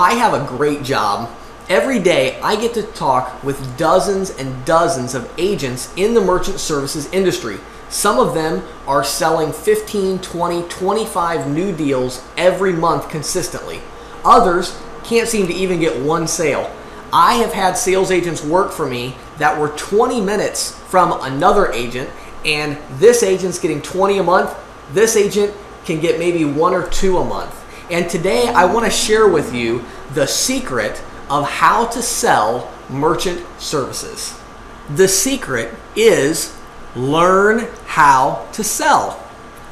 I have a great job. Every day I get to talk with dozens and dozens of agents in the merchant services industry. Some of them are selling 15, 20, 25 new deals every month consistently. Others can't seem to even get one sale. I have had sales agents work for me that were 20 minutes from another agent, and this agent's getting 20 a month. This agent can get maybe 1 or 2 a month. And today I want to share with you the secret of how to sell merchant services. The secret is learn how to sell.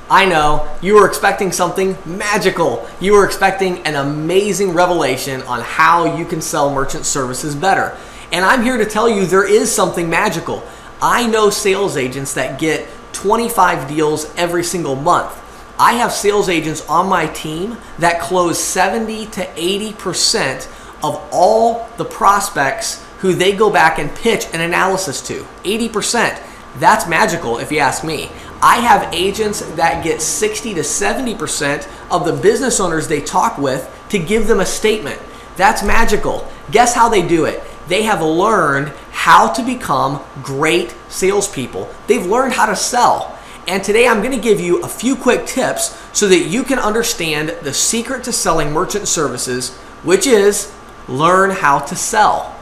I know you were expecting something magical. You were expecting an amazing revelation on how you can sell merchant services better. And I'm here to tell you there is something magical. I know sales agents that get 25 deals every single month. I have sales agents on my team that close 70 to 80% of all the prospects who they go back and pitch an analysis to. 80%. That's magical if you ask me. I have agents that get 60 to 70% of the business owners they talk with to give them a statement. That's magical. Guess how they do it? They have learned how to become great salespeople. They've learned how to sell. And today I'm going to give you a few quick tips so that you can understand the secret to selling merchant services, which is learn how to sell.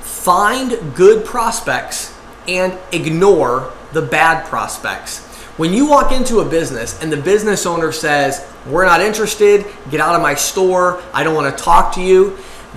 Find good prospects and ignore the bad prospects. When you walk into a business and the business owner says, "We're not interested, get out of my store, I don't want to talk to you,"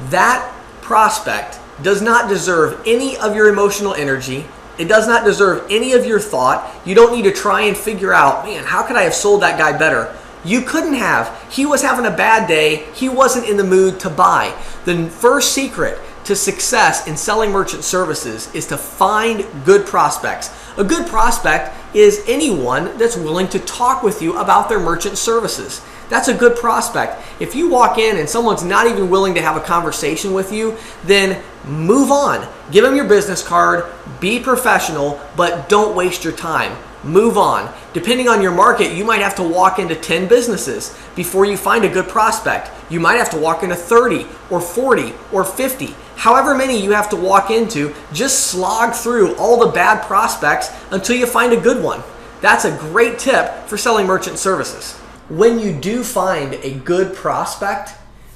that prospect does not deserve any of your emotional energy. It does not deserve any of your thought. You don't need to try and figure out, man, how could I have sold that guy better? You couldn't have. He was having a bad day. He wasn't in the mood to buy. The first secret to success in selling merchant services is to find good prospects. A good prospect is anyone that's willing to talk with you about their merchant services. That's a good prospect. If you walk in and someone's not even willing to have a conversation with you, then move on. Give them your business card, be professional, but don't waste your time. Move on. Depending on your market, you might have to walk into 10 businesses before you find a good prospect. You might have to walk into 30 or 40 or 50. However many you have to walk into, just slog through all the bad prospects until you find a good one. That's a great tip for selling merchant services. When you do find a good prospect,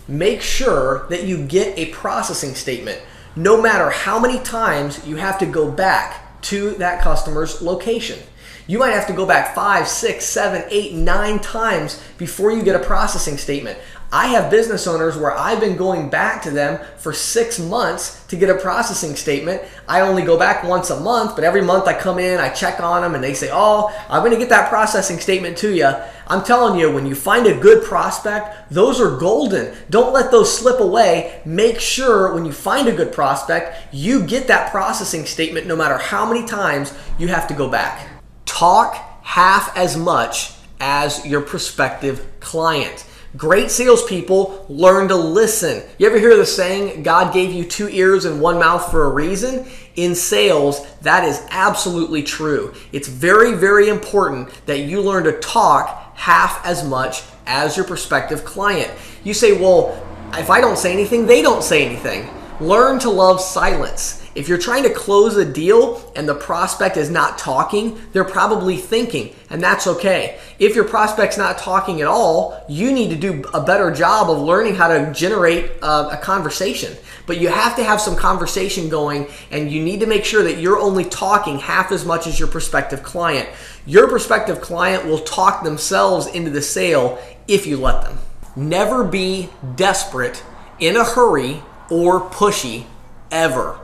make sure that you get a processing statement. No matter how many times you have to go back to that customer's location. You might have to go back 5, 6, 7, 8, 9 times before you get a processing statement. I have business owners where I've been going back to them for 6 months to get a processing statement. I only go back once a month, but every month I come in, I check on them, and they say, "Oh, I'm going to get that processing statement to you." I'm telling you, when you find a good prospect, those are golden. Don't let those slip away. Make sure when you find a good prospect, you get that processing statement no matter how many times you have to go back. Talk half as much as your prospective client. Great salespeople learn to listen. You ever hear the saying, God gave you 2 ears and 1 mouth for a reason? In sales, that is absolutely true. It's very, very important that you learn to talk half as much as your prospective client. You say, well, if I don't say anything, they don't say anything. Learn to love silence. If you're trying to close a deal and the prospect is not talking, they're probably thinking, and that's okay. If your prospect's not talking at all, you need to do a better job of learning how to generate a conversation. But you have to have some conversation going, and you need to make sure that you're only talking half as much as your prospective client. Your prospective client will talk themselves into the sale if you let them. Never be desperate, in a hurry, or pushy, ever.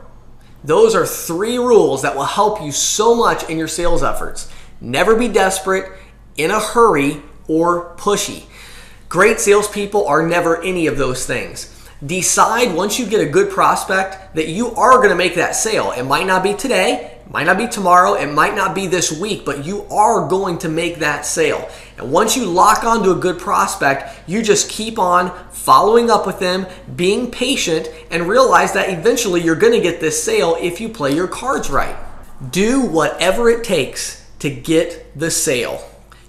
Those are 3 rules that will help you so much in your sales efforts. Never be desperate, in a hurry, or pushy. Great salespeople are never any of those things. Decide once you get a good prospect that you are going to make that sale. It might not be today, it might not be tomorrow, it might not be this week, but you are going to make that sale. And once you lock onto a good prospect, you just keep on following up with them, being patient, and realize that eventually you're going to get this sale if you play your cards right. Do whatever it takes to get the sale.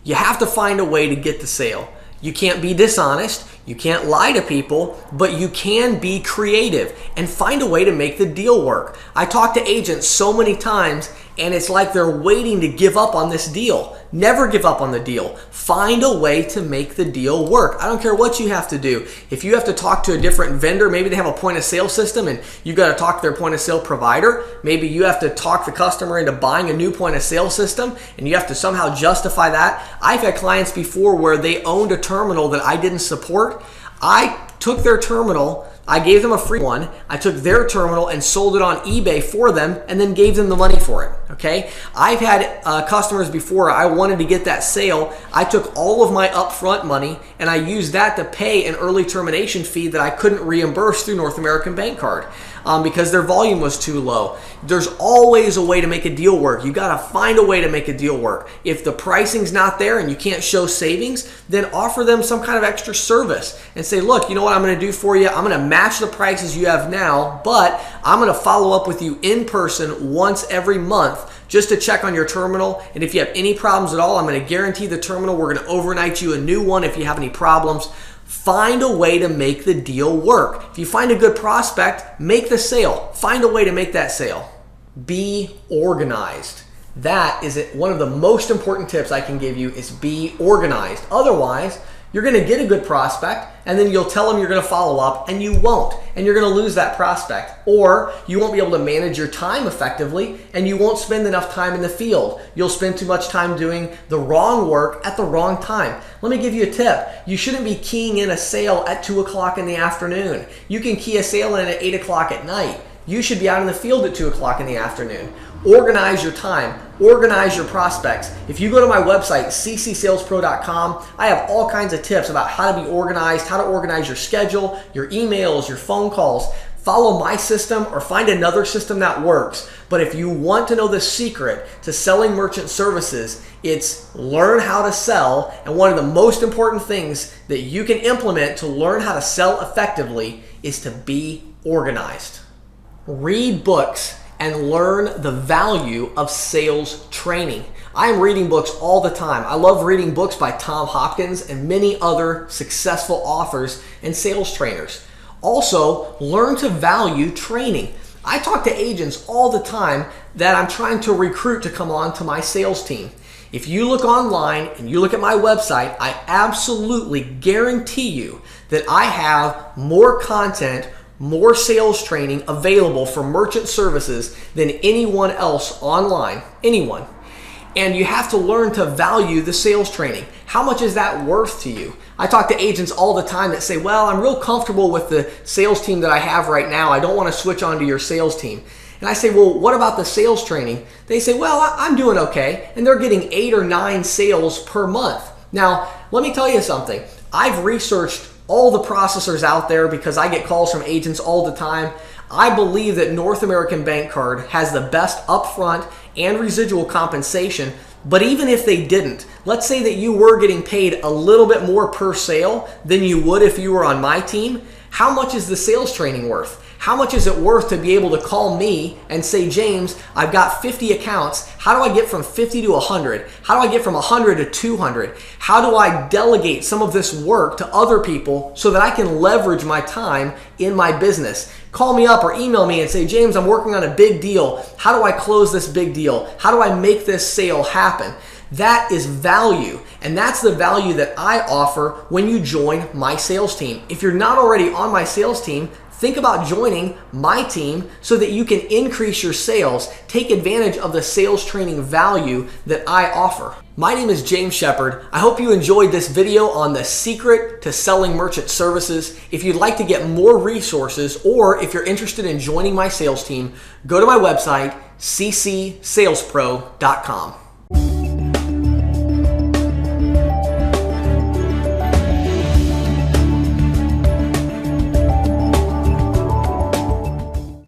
You have to find a way to get the sale. You can't be dishonest. You can't lie to people, but you can be creative and find a way to make the deal work. I talk to agents so many times, and it's like they're waiting to give up on this deal. Never give up on the deal. Find a way to make the deal work. I don't care what you have to do. If you have to talk to a different vendor, maybe they have a point of sale system and you got to talk to their point of sale provider. Maybe you have to talk the customer into buying a new point of sale system and you have to somehow justify that. I've had clients before where they owned a terminal that I didn't support. I took their terminal, I gave them a free one. I took their terminal and sold it on eBay for them and then gave them the money for it, okay? I've had customers before, I wanted to get that sale. I took all of my upfront money and I used that to pay an early termination fee that I couldn't reimburse through North American Bank Card because their volume was too low. There's always a way to make a deal work. You gotta find a way to make a deal work. If the pricing's not there and you can't show savings, then offer them some kind of extra service and say, look, you know what I'm gonna do for you? I'm gonna match the prices you have now, but I'm gonna follow up with you in person once every month just to check on your terminal. And if you have any problems at all, I'm gonna guarantee the terminal. We're gonna overnight you a new one if you have any problems. Find a way to make the deal work. If you find a good prospect, make the sale. Find a way to make that sale. Be organized. That is one of the most important tips I can give you is be organized. Otherwise, you're going to get a good prospect and then you'll tell them you're going to follow up and you won't. And you're going to lose that prospect. Or you won't be able to manage your time effectively and you won't spend enough time in the field. You'll spend too much time doing the wrong work at the wrong time. Let me give you a tip. You shouldn't be keying in a sale at 2 o'clock in the afternoon. You can key a sale in at 8 o'clock at night. You should be out in the field at 2 o'clock in the afternoon. Organize your time. Organize your prospects. If you go to my website, CCSalesPro.com, I have all kinds of tips about how to be organized, how to organize your schedule, your emails, your phone calls. Follow my system or find another system that works. But if you want to know the secret to selling merchant services, it's learn how to sell. And one of the most important things that you can implement to learn how to sell effectively is to be organized. Read books and learn the value of sales training. I am reading books all the time. I love reading books by Tom Hopkins and many other successful authors and sales trainers. Also, learn to value training. I talk to agents all the time that I'm trying to recruit to come on to my sales team. If you look online and you look at my website, I absolutely guarantee you that I have more content, more sales training available for merchant services than anyone else online, anyone. And you have to learn to value the sales training. How much is that worth to you? I talk to agents all the time that say, well, I'm real comfortable with the sales team that I have right now. I don't want to switch on to your sales team. And I say, well, what about the sales training? They say, well, I'm doing okay. And they're getting 8 or 9 sales per month. Now, let me tell you something. I've researched all the processors out there because I get calls from agents all the time. I believe that North American Bank Card has the best upfront and residual compensation, but even if they didn't, let's say that you were getting paid a little bit more per sale than you would if you were on my team, how much is the sales training worth? How much is it worth to be able to call me and say, James, I've got 50 accounts. How do I get from 50 to 100? How do I get from 100 to 200? How do I delegate some of this work to other people so that I can leverage my time in my business? Call me up or email me and say, James, I'm working on a big deal. How do I close this big deal? How do I make this sale happen? That is value, and that's the value that I offer when you join my sales team. If you're not already on my sales team, think about joining my team so that you can increase your sales, take advantage of the sales training value that I offer. My name is James Shepard. I hope you enjoyed this video on the secret to selling merchant services. If you'd like to get more resources or if you're interested in joining my sales team, go to my website, CCSalesPro.com.